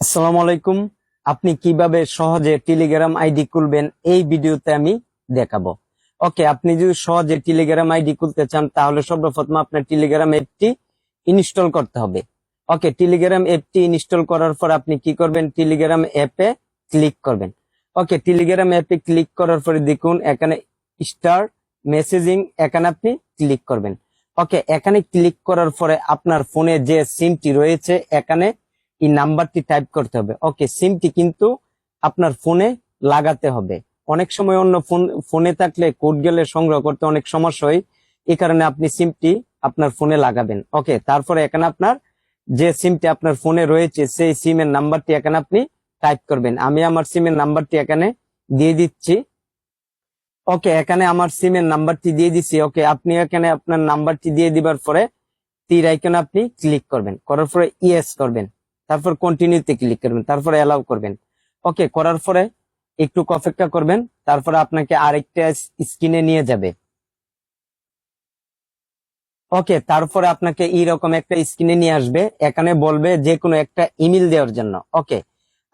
আসসালামু আলাইকুম। আপনি কিভাবে সহজে টেলিগ্রাম আইডি খুলবেন এই ভিডিওতে আমি দেখাবো। ওকে, আপনি যদি সহজে টেলিগ্রাম আইডি খুলতে চান তাহলে সর্বপ্রথম আপনার টেলিগ্রাম অ্যাপটি ইনস্টল করতে হবে। ওকে, টেলিগ্রাম অ্যাপটি ইনস্টল করার পর আপনি কি করবেন, টেলিগ্রাম অ্যাপে ক্লিক করবেন। ওকে, টেলিগ্রাম অ্যাপে ক্লিক করার পরে দেখুন এখানে স্টার্ট মেসেজিং, এখানে আপনি ক্লিক করবেন। ওকে, এখানে ক্লিক করার পরে আপনার ফোনে যে সিমটি রয়েছে এখানে এই নাম্বারটি টাইপ করতে হবে। ওকে, সিমটি কিন্তু আপনার ফোনে লাগাতে হবে। অনেক সময় অন্য ফোনে থাকলে কোড গেলে সংগ্রহ করতে অনেক সমস্যা হয়, এই কারণে আপনি সিমটি আপনার ফোনে লাগাবেন। ওকে, তারপরে এখানে আপনার যে সিমটি আপনার ফোনে রয়েছে সেই সিমের নাম্বারটি এখানে আপনি টাইপ করবেন। আমি আমার সিমের নাম্বারটি এখানে দিয়ে দিচ্ছি। ওকে, এখানে আমার সিমের নাম্বারটি দিয়ে দিচ্ছি। ওকে, আপনি এখানে আপনার নাম্বারটি দিয়ে দিবার পরে তীর আইকনে আপনি ক্লিক করবেন, করার পরে ইয়েস করবেন, তারপর কন্টিনিউতে ক্লিক করবেন, তারপরে অ্যালাউ করবেন। ওকে, করার পরে একটু অপেক্ষা করবেন, তারপরে আপনাকে আরেকটা স্ক্রিনে নিয়ে যাবে। ওকে, তারপরে আপনাকে এইরকম একটা স্ক্রিনে নিয়ে আসবে, এখানে বলবে যে কোনো একটা ইমেল দেওয়ার জন্য। ওকে,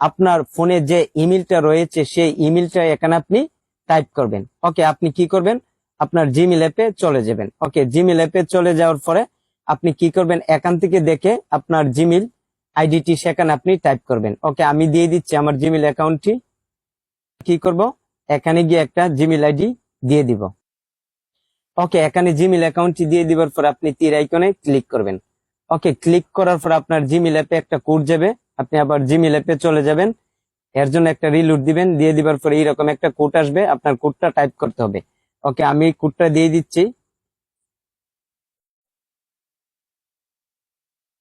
আপনার ফোনে যে ইমেলটা রয়েছে সেই ইমেলটা এখানে আপনি টাইপ করবেন। ওকে, আপনি কি করবেন, আপনার জিমেল অ্যাপে চলে যাবেন। ওকে, জিমেল অ্যাপে চলে যাওয়ার পরে আপনি কি করবেন, এখান থেকে দেখে আপনার জিমেল আইডিটি সেখানে আপনি টাইপ করবেন। ওকে, আমি দিয়ে দিচ্ছি আমার জিমেল অ্যাকাউন্টটি। কি করব, এখানে গিয়ে একটা জিমেল আইডি দিয়ে দিব। ওকে, এখানে জিমেল অ্যাকাউন্টটি দিয়ে দিবার পর আপনি তীর আইকনে ক্লিক করবেন। ওকে, ক্লিক করার পর আপনার জিমেল অ্যাপে একটা কোড যাবে, আপনি আবার জিমেল অ্যাপে চলে যাবেন। এর জন্য একটা রিলোড দিবেন, দিয়ে দিবার পরে এইরকম একটা কোড আসবে, আপনার কোডটা টাইপ করতে হবে। ওকে, আমি কোডটা দিয়ে দিচ্ছি।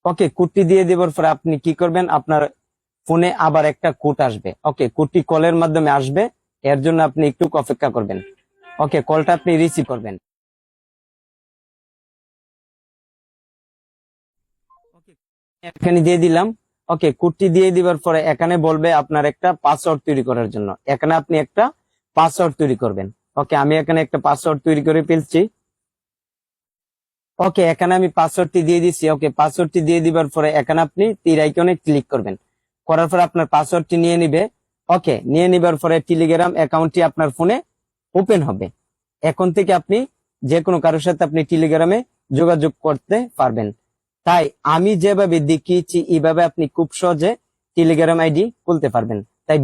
ওকে, কোডটি দিয়ে দেওয়ার পরে আপনি কি করবেন, আপনার ফোনে আবার একটা কোড আসবে। ওকে, কোডটি কলের মাধ্যমে আসবে, এর জন্য আপনি একটু অপেক্ষা করবেন। ওকে, কলটা আপনি রিসিভ করবেন। ওকে, এখানে দিয়ে দিলাম। ওকে, কোডটি দিয়ে দিবার পরে এখানে বলবে আপনার একটা পাসওয়ার্ড তৈরি করার জন্য, এখানে আপনি একটা পাসওয়ার্ড তৈরি করবেন। ওকে, আমি এখানে একটা পাসওয়ার্ড তৈরি করে ফেলছি। ওকে, এখানে আমি পাসওয়ার্ডটি দিয়ে দিচ্ছি। ওকে, পাসওয়ার্ডটি দিয়ে দিবার পরে এখানে আপনি তীর আইকনে ক্লিক করবেন, করার পরে আপনার পাসওয়ার্ডটি নিয়ে নিবে। ওকে, নিয়ে নিবার পরে টেলিগ্রাম অ্যাকাউন্টটি আপনার ফোনে ওপেন হবে। এখন থেকে আপনি যে কোনো কারোর সাথে আপনি টেলিগ্রামে যোগাযোগ করতে পারবেন। তাই আমি যেভাবে দেখিয়েছি এইভাবে আপনি খুব সহজে টেলিগ্রাম আইডি খুলতে পারবেন। তাই